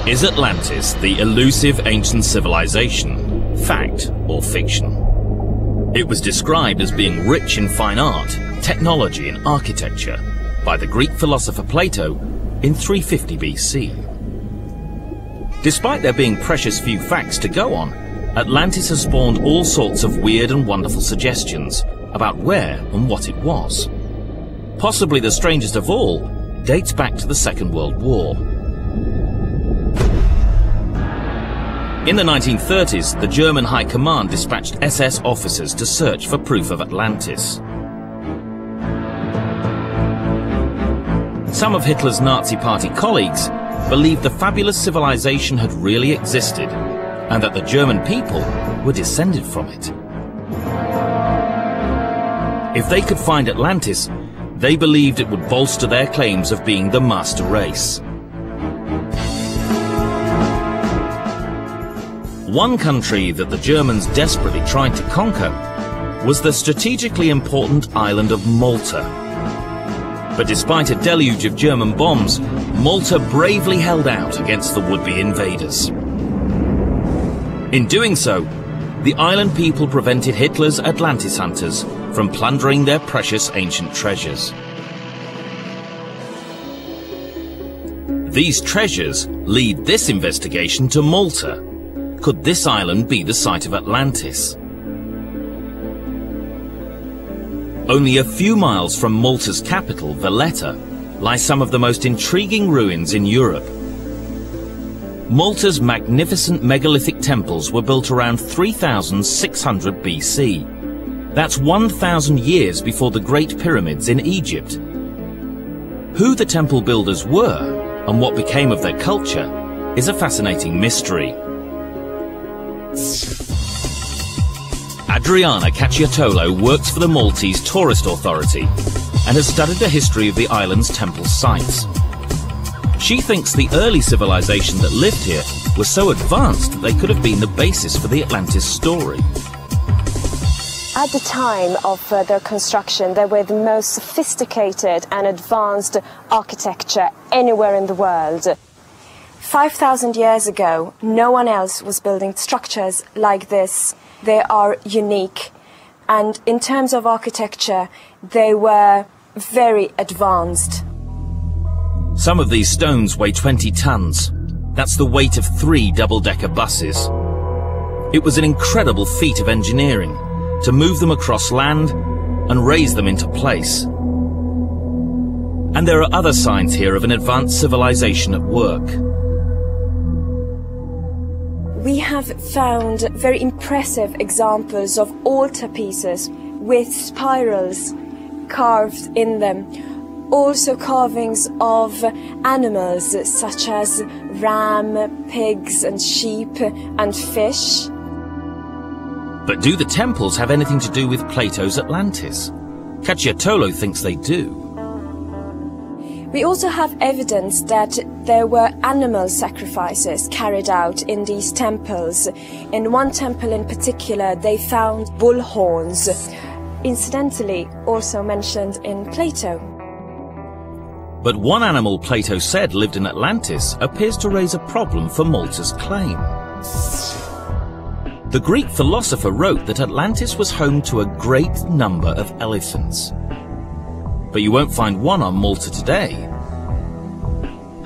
Is Atlantis the elusive ancient civilization? Fact or fiction? It was described as being rich in fine art, technology and architecture by the Greek philosopher Plato in 350 BC. Despite there being precious few facts to go on, Atlantis has spawned all sorts of weird and wonderful suggestions about where and what it was. Possibly the strangest of all dates back to the Second World War. In the 1930s, the German High Command dispatched SS officers to search for proof of Atlantis. Some of Hitler's Nazi Party colleagues believed the fabulous civilization had really existed and that the German people were descended from it. If they could find Atlantis, they believed it would bolster their claims of being the master race. One country that the Germans desperately tried to conquer was the strategically important island of Malta. But despite a deluge of German bombs, Malta bravely held out against the would-be invaders. In doing so, the island people prevented Hitler's Atlantis hunters from plundering their precious ancient treasures. These treasures lead this investigation to Malta. Could this island be the site of Atlantis? Only a few miles from Malta's capital, Valletta, lie some of the most intriguing ruins in Europe. Malta's magnificent megalithic temples were built around 3600 BC. That's 1,000 years before the Great Pyramids in Egypt. Who the temple builders were and what became of their culture is a fascinating mystery. Adriana Cacciatolo works for the Maltese Tourist Authority and has studied the history of the island's temple sites. She thinks the early civilization that lived here was so advanced that they could have been the basis for the Atlantis story. At the time of their construction, they were the most sophisticated and advanced architecture anywhere in the world. 5,000 years ago, no one else was building structures like this. They are unique, and in terms of architecture, they were very advanced. Some of these stones weigh 20 tons. That's the weight of 3 double-decker buses. It was an incredible feat of engineering to move them across land and raise them into place. And there are other signs here of an advanced civilization at work. We have found very impressive examples of altarpieces with spirals carved in them. Also carvings of animals such as ram, pigs and sheep and fish. But do the temples have anything to do with Plato's Atlantis? Cacciatolo thinks they do. We also have evidence that there were animal sacrifices carried out in these temples. In one temple in particular, they found bull horns, incidentally also mentioned in Plato. But one animal Plato said lived in Atlantis appears to raise a problem for Malta's claim. The Greek philosopher wrote that Atlantis was home to a great number of elephants. But you won't find one on Malta today.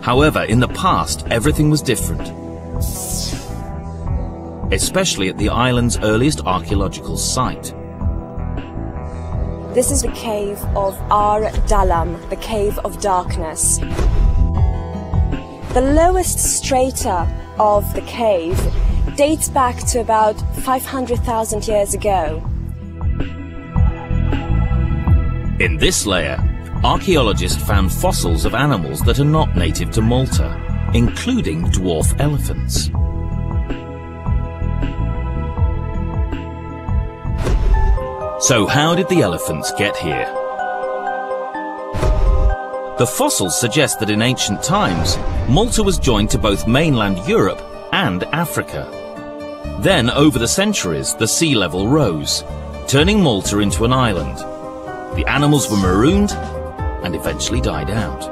However, in the past, everything was different, especially at the island's earliest archaeological site. This is the cave of Ar-Dalam, the cave of darkness. The lowest strata of the cave dates back to about 500,000 years ago. In this layer, archaeologists found fossils of animals that are not native to Malta, including dwarf elephants. So how did the elephants get here? The fossils suggest that in ancient times, Malta was joined to both mainland Europe and Africa. Then, over the centuries, the sea level rose, turning Malta into an island. The animals were marooned and eventually died out.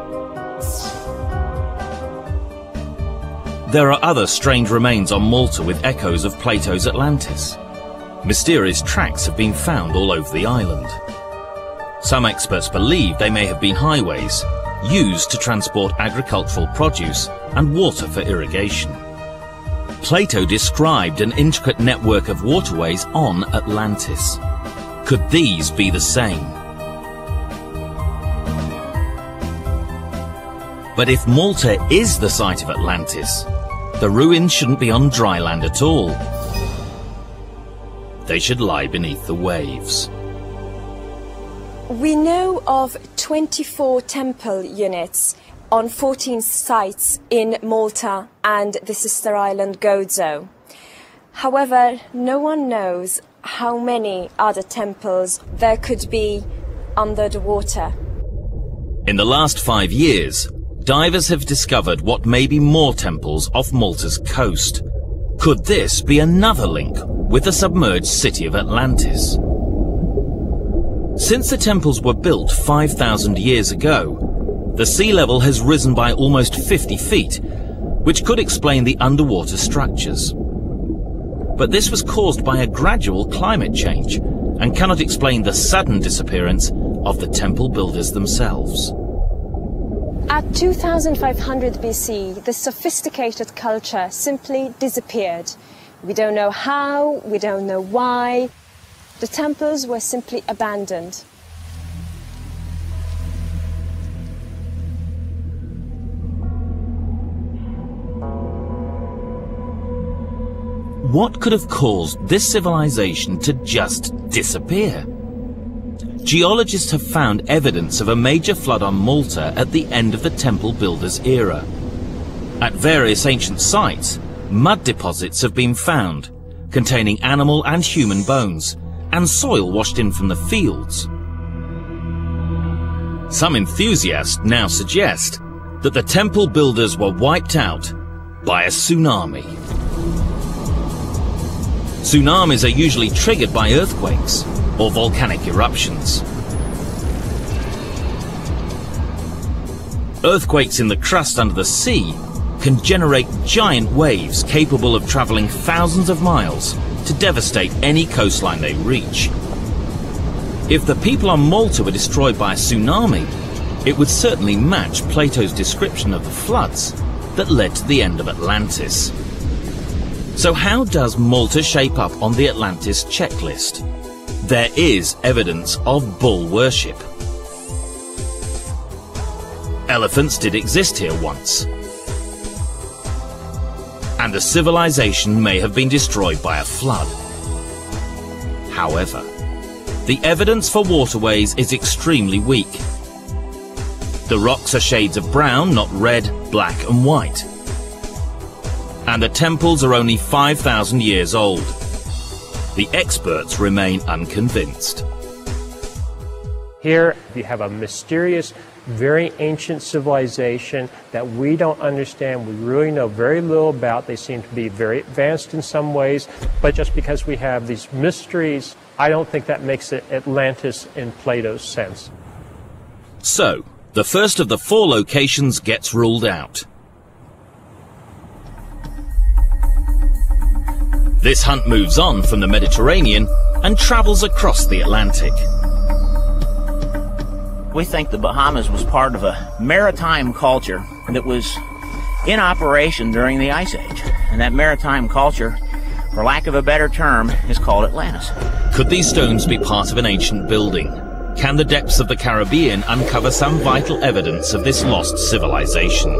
There are other strange remains on Malta with echoes of Plato's Atlantis. Mysterious tracks have been found all over the island. Some experts believe they may have been highways used to transport agricultural produce and water for irrigation. Plato described an intricate network of waterways on Atlantis. Could these be the same? But if Malta is the site of Atlantis, the ruins shouldn't be on dry land at all. They should lie beneath the waves. We know of 24 temple units on 14 sites in Malta and the sister island Gozo. However, no one knows how many other temples there could be under the water. In the last 5 years, divers have discovered what may be more temples off Malta's coast. Could this be another link with the submerged city of Atlantis? Since the temples were built 5,000 years ago, the sea level has risen by almost 50 feet, which could explain the underwater structures. But this was caused by a gradual climate change and cannot explain the sudden disappearance of the temple builders themselves. At 2500 BC, the sophisticated culture simply disappeared. We don't know how, we don't know why. The temples were simply abandoned. What could have caused this civilization to just disappear? Geologists have found evidence of a major flood on Malta at the end of the temple builders' era. At various ancient sites, mud deposits have been found, containing animal and human bones, and soil washed in from the fields. Some enthusiasts now suggest that the temple builders were wiped out by a tsunami. Tsunamis are usually triggered by earthquakes or volcanic eruptions. Earthquakes in the crust under the sea can generate giant waves capable of travelling thousands of miles to devastate any coastline they reach. If the people on Malta were destroyed by a tsunami, it would certainly match Plato's description of the floods that led to the end of Atlantis. So how does Malta shape up on the Atlantis checklist? There is evidence of bull worship. Elephants did exist here once, and the civilization may have been destroyed by a flood. However, the evidence for waterways is extremely weak. The rocks are shades of brown, not red, black and white. And the temples are only 5,000 years old. The experts remain unconvinced. Here you have a mysterious, very ancient civilization that we don't understand, we really know very little about. They seem to be very advanced in some ways, but just because we have these mysteries, I don't think that makes it Atlantis in Plato's sense. So, the first of the 4 locations gets ruled out. This hunt moves on from the Mediterranean and travels across the Atlantic. We think the Bahamas was part of a maritime culture that was in operation during the Ice Age. And that maritime culture, for lack of a better term, is called Atlantis. Could these stones be part of an ancient building? Can the depths of the Caribbean uncover some vital evidence of this lost civilization?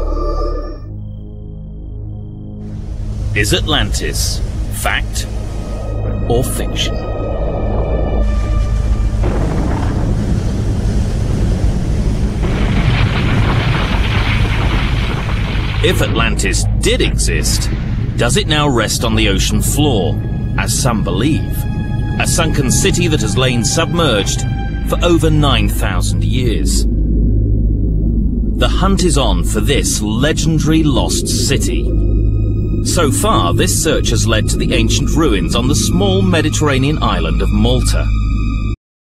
Is Atlantis fact or fiction? If Atlantis did exist, does it now rest on the ocean floor, as some believe? A sunken city that has lain submerged for over 9,000 years. The hunt is on for this legendary lost city. So far, this search has led to the ancient ruins on the small Mediterranean island of Malta.